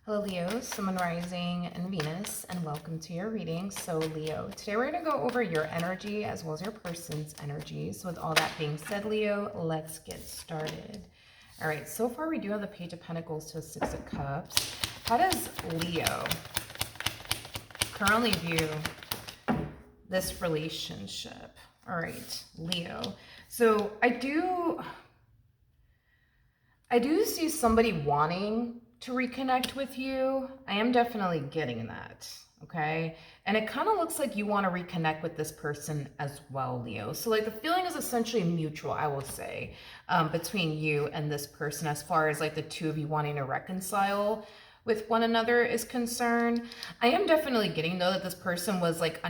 Hello Leo, Sun, Rising, and Venus, and welcome to your reading. So Leo, today we're going to go over your energy as well as your person's energy. So with all that being said, Leo, let's get started. All right, so far we do have the Page of Pentacles to the Six of Cups. How does Leo currently view this relationship? All right, Leo. So I do see somebody wanting to reconnect with you. I am definitely getting that, okay? And it kind of looks like you want to reconnect with this person as well, Leo. So like the feeling is essentially mutual, I will say, between you and this person as far as like the two of you wanting to reconcile with one another is concerned. I am definitely getting though that this person was like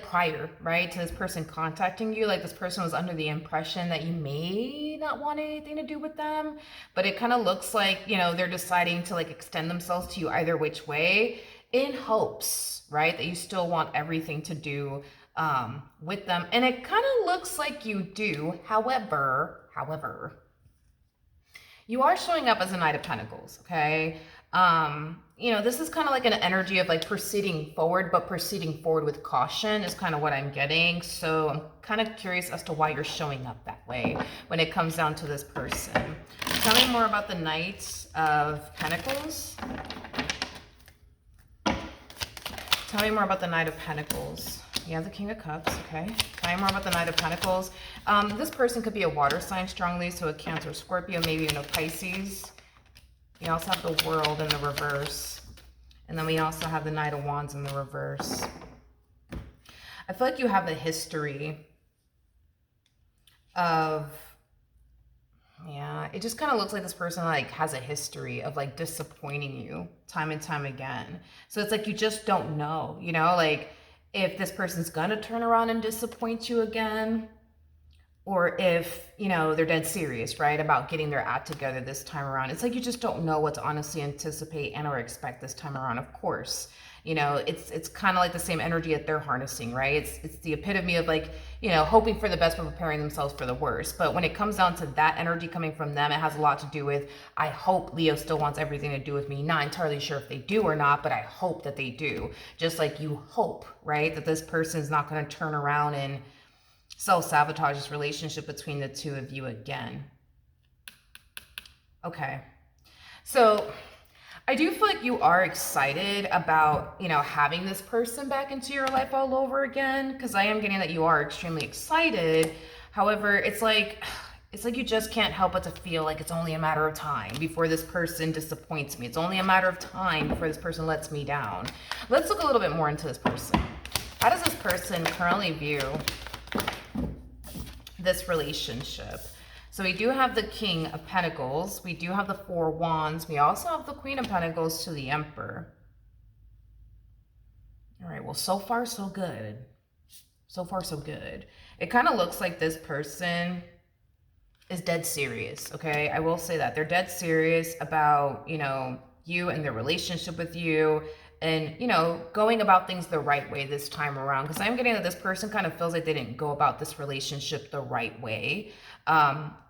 prior, right, to this person contacting you, like this person was under the impression that you may not want anything to do with them, but it kind of looks like, you know, they're deciding to like extend themselves to you either which way in hopes, right, that you still want everything to do with them. And it kind of looks like you do. However, you are showing up as a Knight of Pentacles, okay? You know, this is kind of like an energy of like proceeding forward, but proceeding forward with caution is kind of what I'm getting. So I'm kind of curious as to why you're showing up that way when it comes down to this person. Tell me more about the Knight of Pentacles. Tell me more about the Knight of Pentacles. You have the King of Cups, okay? Tell me more about the Knight of Pentacles. This person could be a water sign strongly, so a Cancer, Scorpio, maybe even a Pisces. We also have the World in the reverse. And then we also have the Knight of Wands in the reverse. I feel like you have a history of, yeah, it just kind of looks like this person like has a history of like disappointing you time and time again. So it's like you just don't know, you know, like if this person's gonna turn around and disappoint you again, or if, you know, they're dead serious, right, about getting their act together this time around. It's like you just don't know what to honestly anticipate and or expect this time around. Of course, you know, it's kind of like the same energy that they're harnessing, right? It's the epitome of like, you know, hoping for the best but preparing themselves for the worst. But when it comes down to that energy coming from them, it has a lot to do with, I hope Leo still wants everything to do with me. Not entirely sure if they do or not, but I hope that they do. Just like you hope, right, that this person is not going to turn around and self-sabotage this relationship between the two of you again. Okay. So I do feel like you are excited about, you know, having this person back into your life all over again, because I am getting that you are extremely excited. However, it's like you just can't help but to feel like it's only a matter of time before this person disappoints me. It's only a matter of time before this person lets me down. Let's look a little bit more into this person. How does this person currently view this relationship? So we do have the King of Pentacles. We do have the Four Wands. We also have the Queen of Pentacles to the Emperor. All right, well, so far, so good. So far, so good. It kind of looks like this person is dead serious, okay? I will say that. They're dead serious about, you know, you and their relationship with you, and, you know, going about things the right way this time around. Because I'm getting that this person kind of feels like they didn't go about this relationship the right way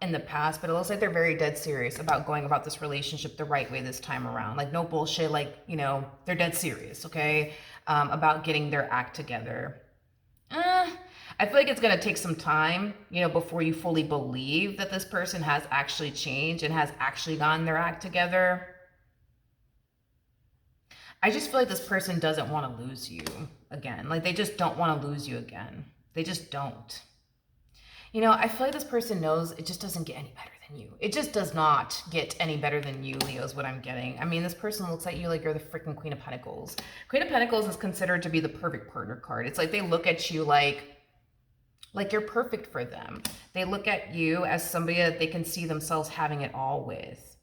in the past, but it looks like they're very dead serious about going about this relationship the right way this time around. Like no bullshit, like, you know, they're dead serious, okay, about getting their act together. I feel like it's going to take some time, you know, before you fully believe that this person has actually changed and has actually gotten their act together. I just feel like this person doesn't want to lose you again. Like they just don't want to lose you again. They just don't. You know, I feel like this person knows it just doesn't get any better than you. It just does not get any better than you, Leo, is what I'm getting. I mean, this person looks at you like you're the freaking Queen of Pentacles. Queen of Pentacles is considered to be the perfect partner card. It's like they look at you like you're perfect for them. They look at you as somebody that they can see themselves having it all with.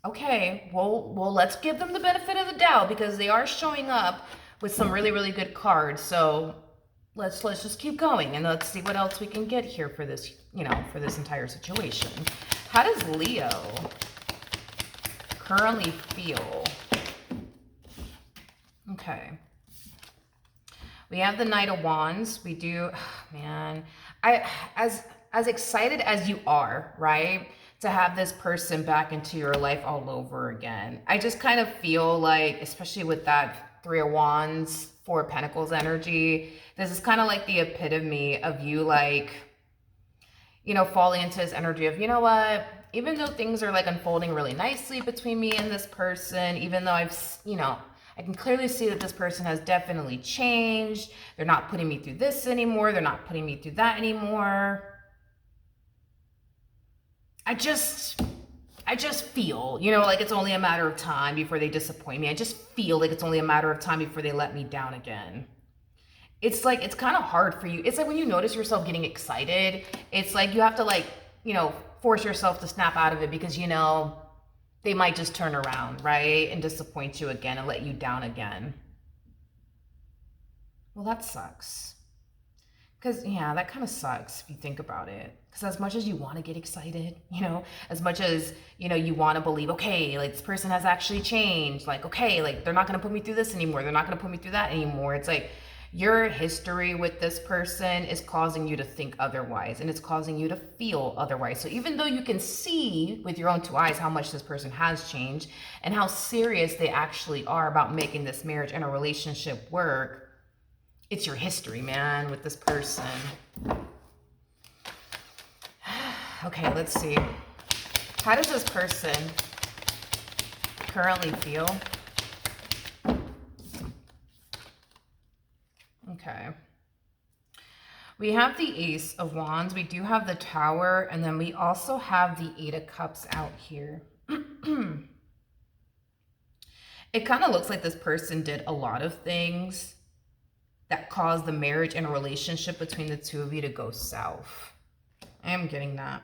Okay, well, let's give them the benefit of the doubt because they are showing up with some really, really good cards. So let's just keep going and let's see what else we can get here for this, you know, for this entire situation. How does Leo currently feel? Okay. We have the Knight of Wands. We do, man, as excited as you are, right, to have this person back into your life all over again. I just kind of feel like, especially with that Three of Wands, Four of Pentacles energy, this is kind of like the epitome of you, like, you know, falling into this energy of, you know what, even though things are like unfolding really nicely between me and this person, even though I can clearly see that this person has definitely changed. They're not putting me through this anymore. They're not putting me through that anymore. I just feel, you know, like it's only a matter of time before they disappoint me. I just feel like it's only a matter of time before they let me down again. It's like, it's kind of hard for you. It's like when you notice yourself getting excited, it's like you have to, like, you know, force yourself to snap out of it, because, you know, they might just turn around, right? And disappoint you again and let you down again. Well, that sucks. Because, yeah, that kind of sucks if you think about it. Because as much as you want to get excited, you know, as much as, you know, you want to believe, okay, like this person has actually changed. Like, okay, like they're not going to put me through this anymore. They're not going to put me through that anymore. It's like your history with this person is causing you to think otherwise, and it's causing you to feel otherwise. So even though you can see with your own two eyes how much this person has changed and how serious they actually are about making this marriage and a relationship work, it's your history, man, with this person. Okay, let's see. How does this person currently feel? Okay. We have the Ace of Wands. We do have the Tower. And then we also have the Eight of Cups out here. It kind of looks like this person did a lot of things that caused the marriage and relationship between the two of you to go south. I am getting that.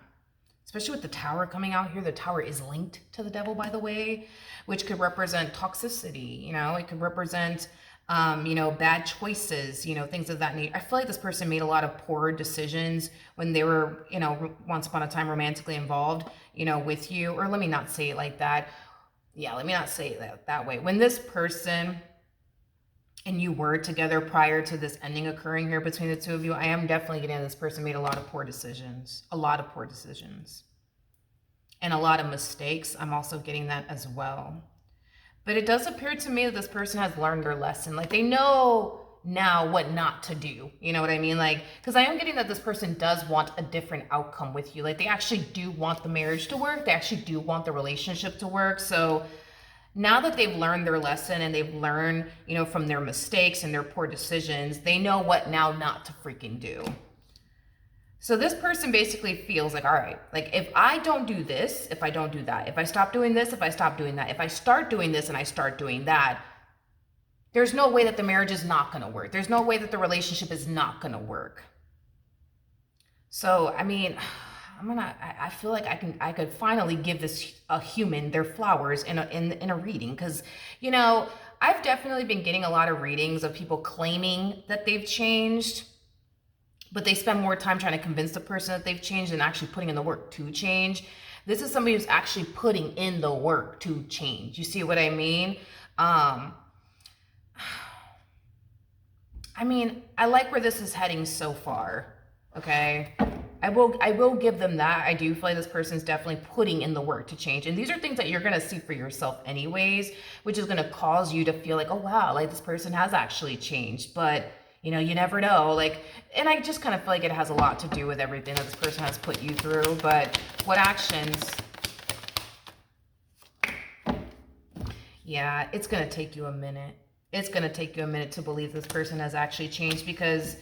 Especially with the Tower coming out here. The Tower is linked to the Devil, by the way, which could represent toxicity. You know, it could represent, you know, bad choices, you know, things of that nature. I feel like this person made a lot of poor decisions when they were, you know, once upon a time romantically involved, you know, with you. Or let me not say it like that. Yeah, let me not say it that way. When this person and you were together prior to this ending occurring here between the two of you, I am definitely getting this person made a lot of poor decisions. A lot of poor decisions. And a lot of mistakes. I'm also getting that as well. But it does appear to me that this person has learned their lesson. Like, they know now what not to do. You know what I mean? Like, because I am getting that this person does want a different outcome with you. Like, they actually do want the marriage to work. They actually do want the relationship to work. So now that they've learned their lesson and they've learned, you know, from their mistakes and their poor decisions, they know what now not to freaking do. So this person basically feels like, all right, like if I don't do this, if I don't do that, if I stop doing this, if I stop doing that, if I start doing this and I start doing that, there's no way that the marriage is not going to work. There's no way that the relationship is not going to work. So, I mean, I feel like I could finally give this a human their flowers in a reading, because, you know, I've definitely been getting a lot of readings of people claiming that they've changed, but they spend more time trying to convince the person that they've changed than actually putting in the work to change. This is somebody who's actually putting in the work to change. You see what I mean? I mean, I like where this is heading so far. Okay. I will give them that. I do feel like this person's definitely putting in the work to change. And these are things that you're going to see for yourself anyways, which is going to cause you to feel like, oh, wow, like this person has actually changed. But, you know, you never know. Like, and I just kind of feel like it has a lot to do with everything that this person has put you through. But what actions? Yeah, it's going to take you a minute. It's going to take you a minute to believe this person has actually changed, because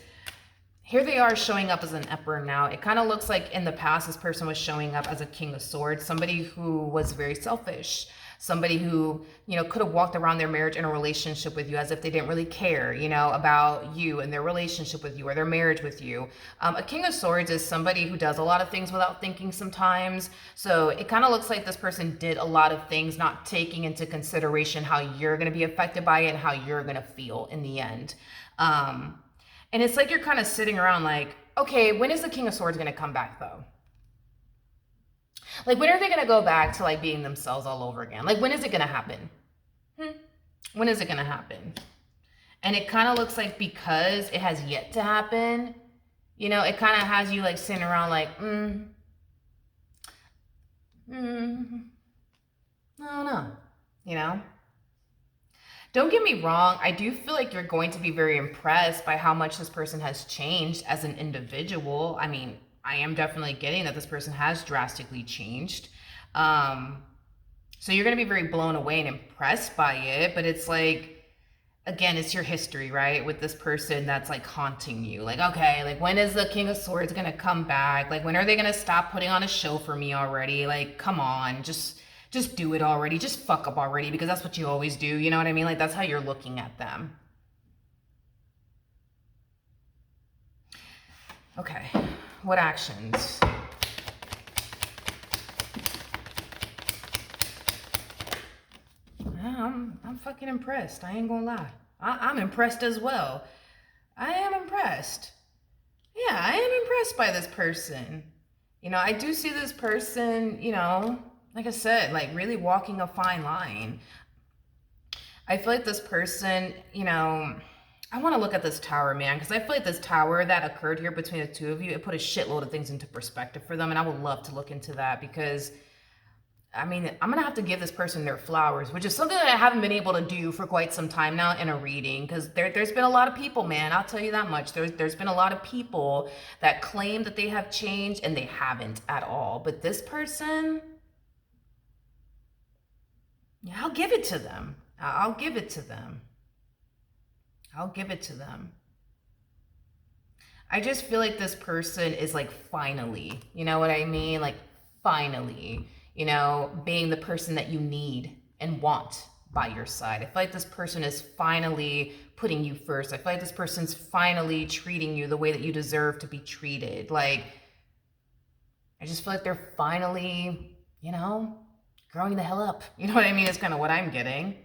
here they are showing up as an emperor now. It kind of looks like in the past, this person was showing up as a king of swords, somebody who was very selfish, somebody who, you know, could have walked around their marriage and a relationship with you as if they didn't really care, you know, about you and their relationship with you or their marriage with you. A king of swords is somebody who does a lot of things without thinking sometimes. So it kind of looks like this person did a lot of things, not taking into consideration how you're going to be affected by it and how you're going to feel in the end. And it's like you're kind of sitting around like, okay, when is the King of Swords going to come back, though? Like, when are they going to go back to, like, being themselves all over again? Like, when is it going to happen? When is it going to happen? And it kind of looks like because it has yet to happen, you know, it kind of has you, like, sitting around like, Mm, I don't know. You know? Don't get me wrong, I do feel like you're going to be very impressed by how much this person has changed as an individual. I mean, I am definitely getting that this person has drastically changed. Um, so you're going to be very blown away and impressed by it, but it's like, again, it's your history, right? With this person that's like haunting you. Like, okay, like when is the King of Swords gonna come back? Like, when are they gonna stop putting on a show for me already? Like, come on, just do it already. Just fuck up already, because that's what you always do. You know what I mean? Like, that's how you're looking at them. Okay, what actions? I'm fucking impressed. I ain't gonna lie. I'm impressed as well. I am impressed. Yeah, I am impressed by this person. You know, I do see this person, you know, like I said, like really walking a fine line. I feel like this person, you know, I want to look at this tower, man, because I feel like this tower that occurred here between the two of you, it put a shitload of things into perspective for them. And I would love to look into that because I mean, I'm gonna have to give this person their flowers, which is something that I haven't been able to do for quite some time now in a reading. Because there's been a lot of people, man. I'll tell you that much. There's been a lot of people that claim that they have changed and they haven't at all. But this person, yeah, I'll give it to them. I'll give it to them. I'll give it to them. I just feel like this person is like finally, you know what I mean? Like finally, you know, being the person that you need and want by your side. I feel like this person is finally putting you first. I feel like this person's finally treating you the way that you deserve to be treated. Like, I just feel like they're finally, you know, growing the hell up. You know what I mean? It's kind of what I'm getting.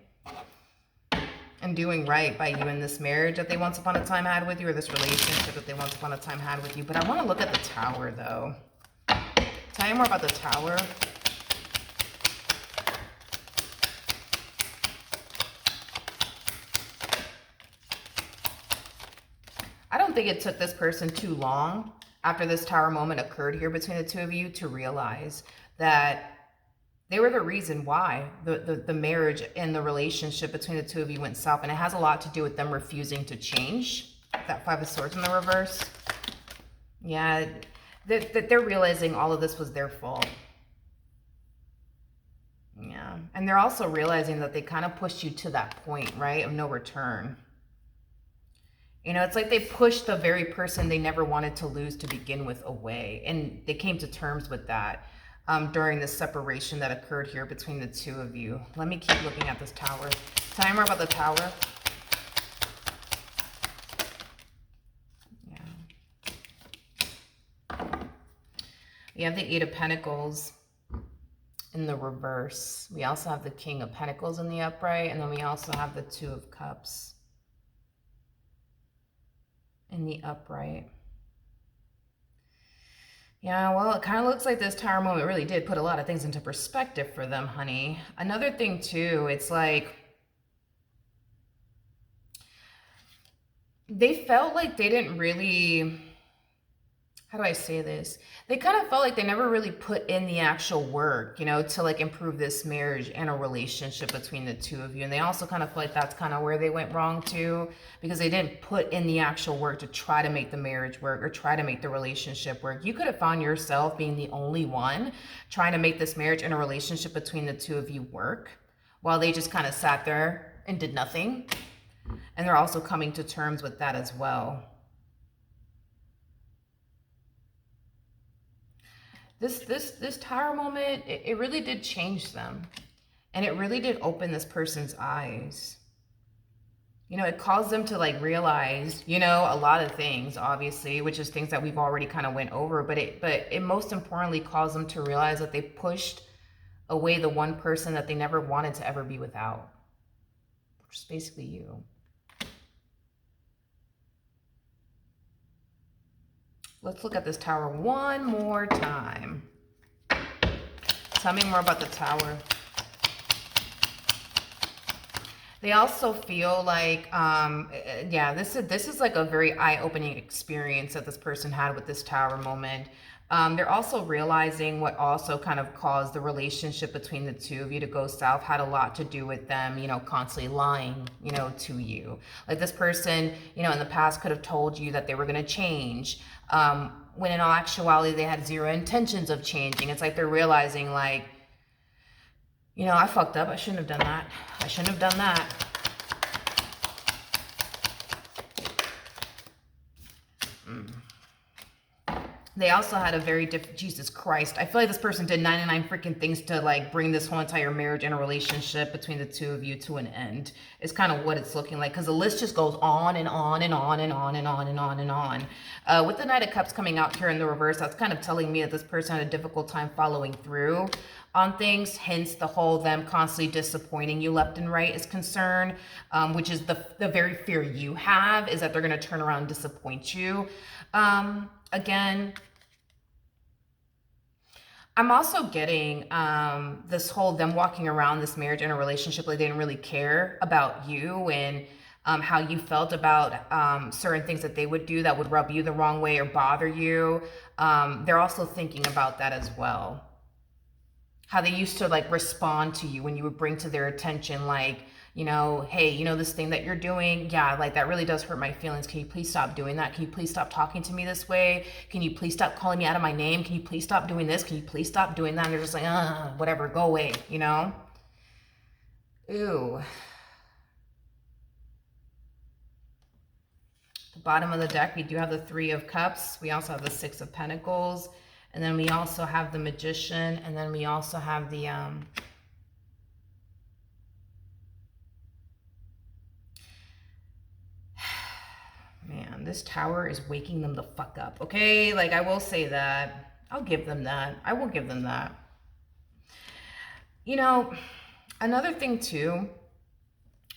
And doing right by you in this marriage that they once upon a time had with you, or this relationship that they once upon a time had with you. But I want to look at the tower, though. Tell me more about the tower. I don't think it took this person too long after this tower moment occurred here between the two of you to realize that they were the reason why the marriage and the relationship between the two of you went south. And it has a lot to do with them refusing to change. That Five of Swords in the reverse. Yeah, they're realizing all of this was their fault. Yeah, and they're also realizing that they kind of pushed you to that point, right, of no return. You know, it's like they pushed the very person they never wanted to lose to begin with away. And they came to terms with that during the separation that occurred here between the two of you. Let me keep looking at this tower. Tell me more about the tower. Yeah. We have the Eight of Pentacles in the reverse. We also have the King of Pentacles in the upright. And then we also have the Two of Cups in the upright. Yeah, well, it kind of looks like this tower moment really did put a lot of things into perspective for them, honey. Another thing, too, it's like they felt like they didn't really, how do I say this? They kind of felt like they never really put in the actual work, you know, to like improve this marriage and a relationship between the two of you. And they also kind of feel like that's kind of where they went wrong too, because they didn't put in the actual work to try to make the marriage work or try to make the relationship work. You could have found yourself being the only one trying to make this marriage and a relationship between the two of you work, while they just kind of sat there and did nothing. And they're also coming to terms with that as well. This tower moment, it really did change them. And it really did open this person's eyes. You know, it caused them to like realize, you know, a lot of things, obviously, which is things that we've already kind of went over, but it most importantly caused them to realize that they pushed away the one person that they never wanted to ever be without, which is basically you. Let's look at this tower one more time. Tell me more about the tower. They also feel like, yeah, this is like a very eye-opening experience that this person had with this tower moment. They're also realizing what also kind of caused the relationship between the two of you to go south had a lot to do with them, constantly lying, to you. Like this person, in the past could have told you that they were going to change, when in all actuality, they had zero intentions of changing. It's like they're realizing like, I fucked up. I shouldn't have done that. I shouldn't have done that. They also had a very different, Jesus Christ. I feel like this person did 99 freaking things to like bring this whole entire marriage and a relationship between the two of you to an end. It's kind of what it's looking like, because the list just goes on and on and on and on and on and on and on. With the Knight of Cups coming out here in the reverse, that's kind of telling me that this person had a difficult time following through on things, hence the whole them constantly disappointing you left and right is concerned, which is the very fear you have, is that they're going to turn around and disappoint you. Again, I'm also getting this whole them walking around this marriage and a relationship like they didn't really care about you and how you felt about certain things that they would do that would rub you the wrong way or bother you. They're also thinking about that as well. How they used to like respond to you when you would bring to their attention like, hey, this thing that you're doing, yeah, like that really does hurt my feelings. Can you please stop doing that? Can you please stop talking to me this way? Can you please stop calling me out of my name? Can you please stop doing this? Can you please stop doing that? And they're just like, whatever, go away, Ooh. The bottom of the deck, we do have the Three of Cups. We also have the Six of Pentacles. And then we also have the Magician. And then we also have the... Man, this Tower is waking them the fuck up, okay? Like, I will say that. I'll give them that. I will give them that. Another thing too,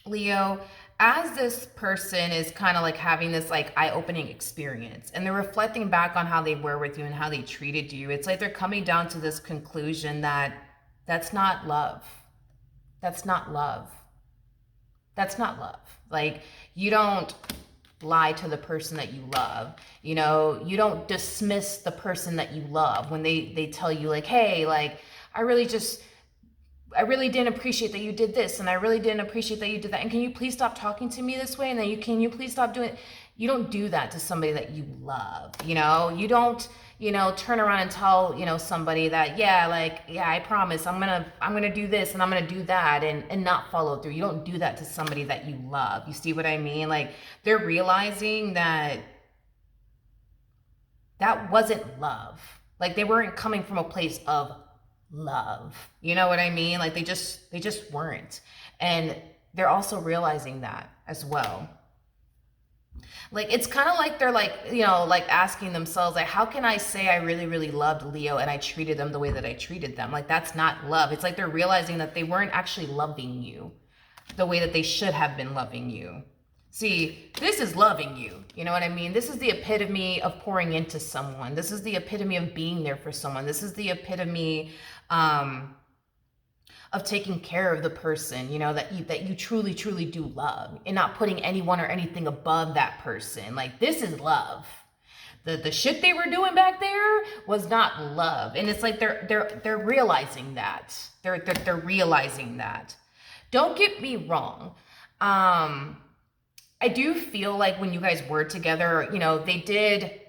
Leo, as this person is kind of like having this like eye-opening experience and they're reflecting back on how they were with you and how they treated you, it's like they're coming down to this conclusion that that's not love. That's not love. That's not love. Like, you don't lie to the person that you love. You don't dismiss the person that you love when they tell you like, hey, like, I really didn't appreciate that you did this, and I really didn't appreciate that you did that, and can you please stop talking to me this way, and then can you please stop doing it? You don't do that to somebody that you love. You don't turn around and tell somebody that, I promise I'm gonna do this and I'm gonna do that and not follow through. You don't do that to somebody that you love. You see what I mean? Like, they're realizing that wasn't love. Like, they weren't coming from a place of love. You know what I mean? Like, they just weren't. And they're also realizing that as well. Like, it's kind of like they're like, like asking themselves, like, how can I say I really, really loved Leo and I treated them the way that I treated them? Like, that's not love. It's like they're realizing that they weren't actually loving you the way that they should have been loving you. See, this is loving you. You know what I mean? This is the epitome of pouring into someone. This is the epitome of being there for someone. This is the epitome of taking care of the person, that you truly, truly do love, and not putting anyone or anything above that person. Like, this is love. The shit they were doing back there was not love. And it's like they're realizing that. They're realizing that. Don't get me wrong. I do feel like when you guys were together, they did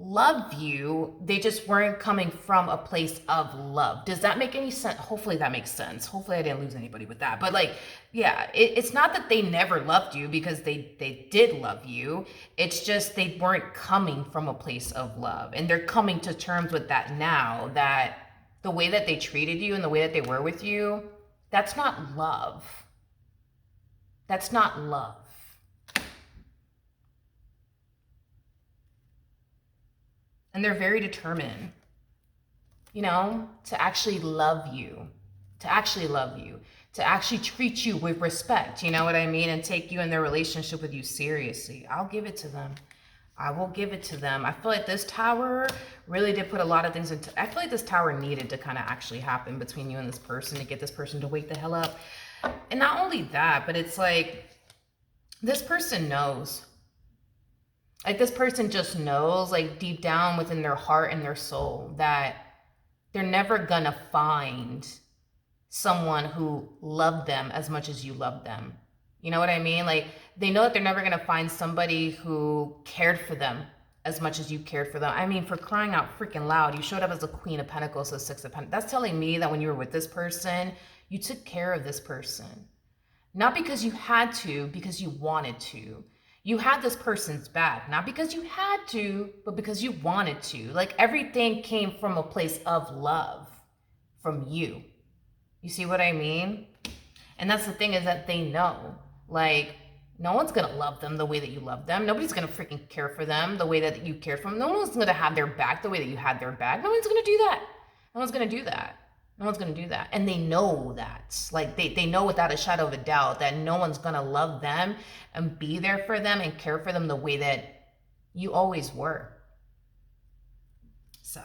love you. They just weren't coming from a place of love. Does that make any sense? Hopefully that makes sense. Hopefully I didn't lose anybody with that. But like, yeah, it's not that they never loved you, because they did love you. It's just they weren't coming from a place of love. And they're coming to terms with that now, that the way that they treated you and the way that they were with you, that's not love. That's not love. And they're very determined, to actually love you, to actually treat you with respect, you know what I mean? And take you in their relationship with you seriously. I'll give it to them. I will give it to them. I feel like this Tower really did put a lot of things into, I feel like this Tower needed to kind of actually happen between you and this person to get this person to wake the hell up. And not only that, but it's like, this person knows. Like this person just knows, like deep down within their heart and their soul, that they're never gonna find someone who loved them as much as you love them. You know what I mean? Like they know that they're never gonna find somebody who cared for them as much as you cared for them. I mean, for crying out freaking loud, you showed up as the Queen of Pentacles, the Six of Pentacles. That's telling me that when you were with this person, you took care of this person. Not because you had to, because you wanted to. You had this person's back, not because you had to, but because you wanted to. Like everything came from a place of love from you. You see what I mean? And that's the thing, is that they know. Like, no one's gonna love them the way that you love them. Nobody's gonna freaking care for them the way that you cared for them. No one's gonna have their back the way that you had their back. No one's gonna do that. No one's gonna do that. No one's gonna do that. And they know that. Like they know without a shadow of a doubt that no one's gonna love them and be there for them and care for them the way that you always were. So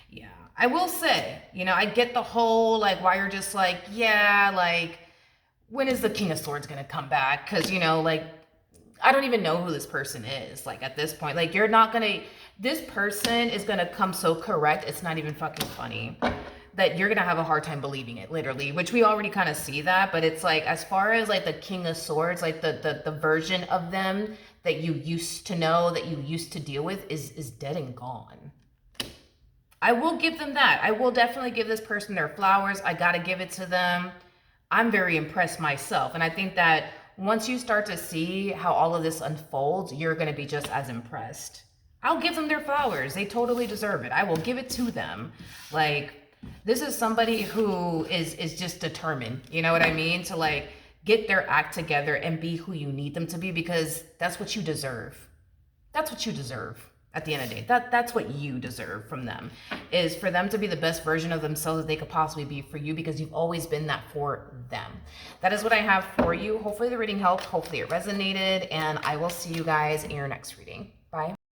yeah, I will say, you know, I get the whole like why you're just like, yeah, like when is the King of Swords gonna come back? Because, you know, like I don't even know who this person is. Like at this point, like you're not gonna, this person is gonna come so correct, it's not even fucking funny, that you're gonna have a hard time believing it, literally, which we already kind of see that. But it's like, as far as like the King of Swords, like the version of them that you used to know, that you used to deal with, is dead and gone. I will give them that. I will definitely give this person their flowers. I gotta give it to them. I'm very impressed myself. And I think that once you start to see how all of this unfolds, you're gonna be just as impressed. I'll give them their flowers. They totally deserve it. I will give it to them. Like, this is somebody who is just determined, you know what I mean? To like get their act together and be who you need them to be, because that's what you deserve. That's what you deserve at the end of the day. That's what you deserve from them, is for them to be the best version of themselves that they could possibly be for you, because you've always been that for them. That is what I have for you. Hopefully the reading helped. Hopefully it resonated, and I will see you guys in your next reading. Bye.